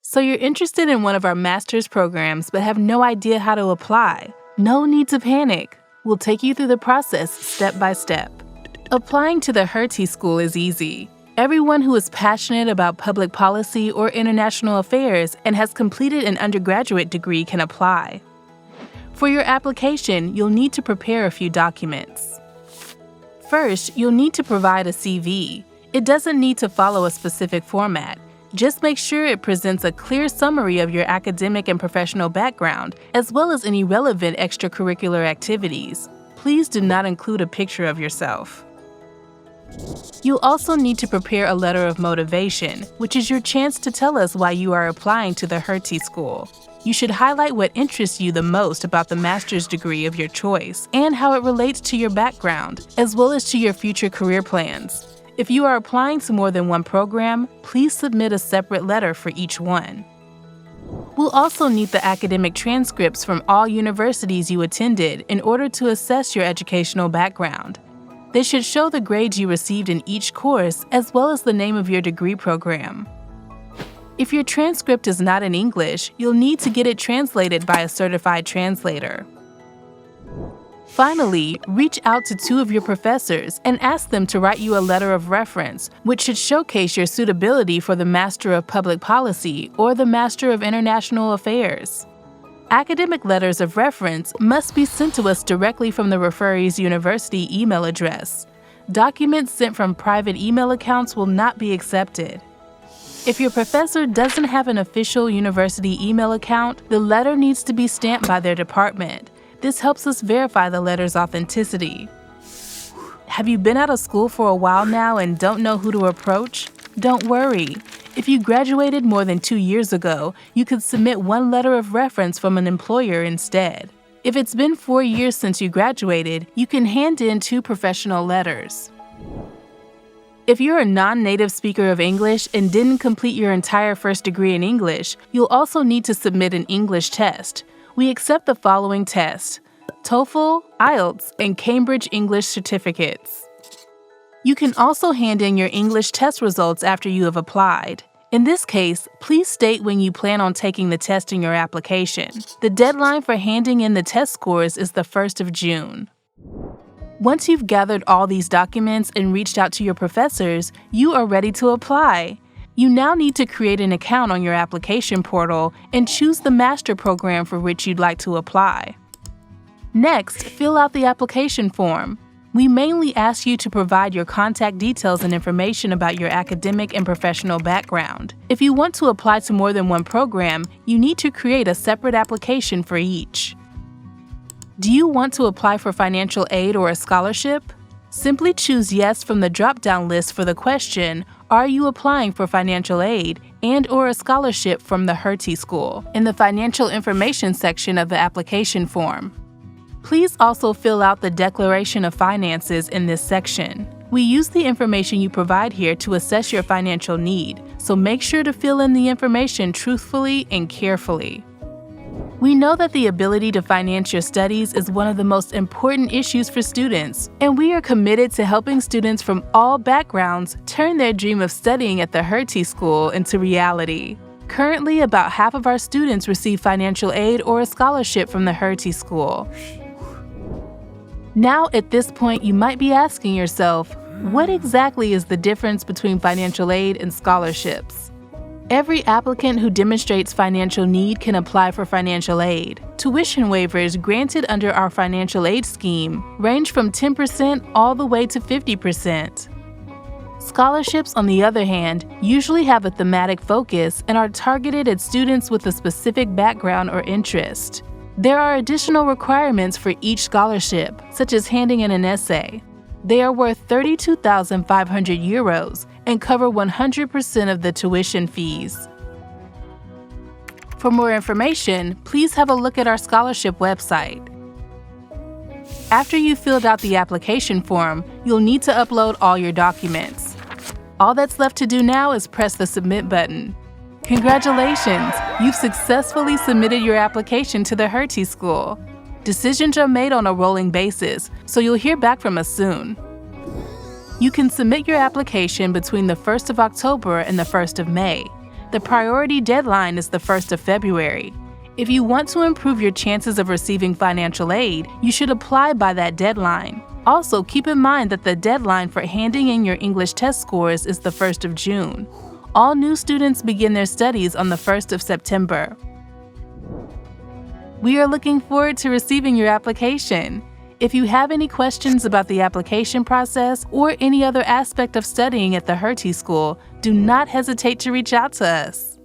So you're interested in one of our master's programs but have no idea how to apply? No need to panic. We'll take you through the process step by step. Applying to the Hertie School is easy. Everyone who is passionate about public policy or international affairs and has completed an undergraduate degree can apply. For your application, you'll need to prepare a few documents. First, you'll need to provide a CV. It doesn't need to follow a specific format. Just make sure it presents a clear summary of your academic and professional background, as well as any relevant extracurricular activities. Please do not include a picture of yourself. You'll also need to prepare a letter of motivation, which is your chance to tell us why you are applying to the Hertie School. You should highlight what interests you the most about the master's degree of your choice and how it relates to your background, as well as to your future career plans. If you are applying to more than one program, please submit a separate letter for each one. We'll also need the academic transcripts from all universities you attended in order to assess your educational background. They should show the grades you received in each course, as well as the name of your degree program. If your transcript is not in English, you'll need to get it translated by a certified translator. Finally, reach out to 2 of your professors and ask them to write you a letter of reference, which should showcase your suitability for the Master of Public Policy or the Master of International Affairs. Academic letters of reference must be sent to us directly from the referee's university email address. Documents sent from private email accounts will not be accepted. If your professor doesn't have an official university email account, the letter needs to be stamped by their department. This helps us verify the letter's authenticity. Have you been out of school for a while now and don't know who to approach? Don't worry. If you graduated more than 2 years ago, you could submit one letter of reference from an employer instead. If it's been 4 years since you graduated, you can hand in 2 professional letters. If you're a non-native speaker of English and didn't complete your entire first degree in English, you'll also need to submit an English test. We accept the following tests: TOEFL, IELTS, and Cambridge English certificates. You can also hand in your English test results after you have applied. In this case, please state when you plan on taking the test in your application. The deadline for handing in the test scores is the 1st of June. Once you've gathered all these documents and reached out to your professors, you are ready to apply. You now need to create an account on your application portal and choose the master program for which you'd like to apply. Next, fill out the application form. We mainly ask you to provide your contact details and information about your academic and professional background. If you want to apply to more than one program, you need to create a separate application for each. Do you want to apply for financial aid or a scholarship? Simply choose yes from the drop-down list for the question, "Are you applying for financial aid and/or a scholarship from the Hertie School?" in the financial information section of the application form. Please also fill out the declaration of finances in this section. We use the information you provide here to assess your financial need, so make sure to fill in the information truthfully and carefully. We know that the ability to finance your studies is one of the most important issues for students, and we are committed to helping students from all backgrounds turn their dream of studying at the Hertie School into reality. Currently, about half of our students receive financial aid or a scholarship from the Hertie School. Now, at this point, you might be asking yourself, what exactly is the difference between financial aid and scholarships? Every applicant who demonstrates financial need can apply for financial aid. Tuition waivers granted under our financial aid scheme range from 10% all the way to 50%. Scholarships, on the other hand, usually have a thematic focus and are targeted at students with a specific background or interest. There are additional requirements for each scholarship, such as handing in an essay. They are worth €32,500 and cover 100% of the tuition fees. For more information, please have a look at our scholarship website. After you've filled out the application form, you'll need to upload all your documents. All that's left to do now is press the Submit button. Congratulations! You've successfully submitted your application to the Hertie School. Decisions are made on a rolling basis, so you'll hear back from us soon. You can submit your application between the 1st of October and the 1st of May. The priority deadline is the 1st of February. If you want to improve your chances of receiving financial aid, you should apply by that deadline. Also, keep in mind that the deadline for handing in your English test scores is the 1st of June. All new students begin their studies on the 1st of September. We are looking forward to receiving your application. If you have any questions about the application process or any other aspect of studying at the Hertie School, do not hesitate to reach out to us.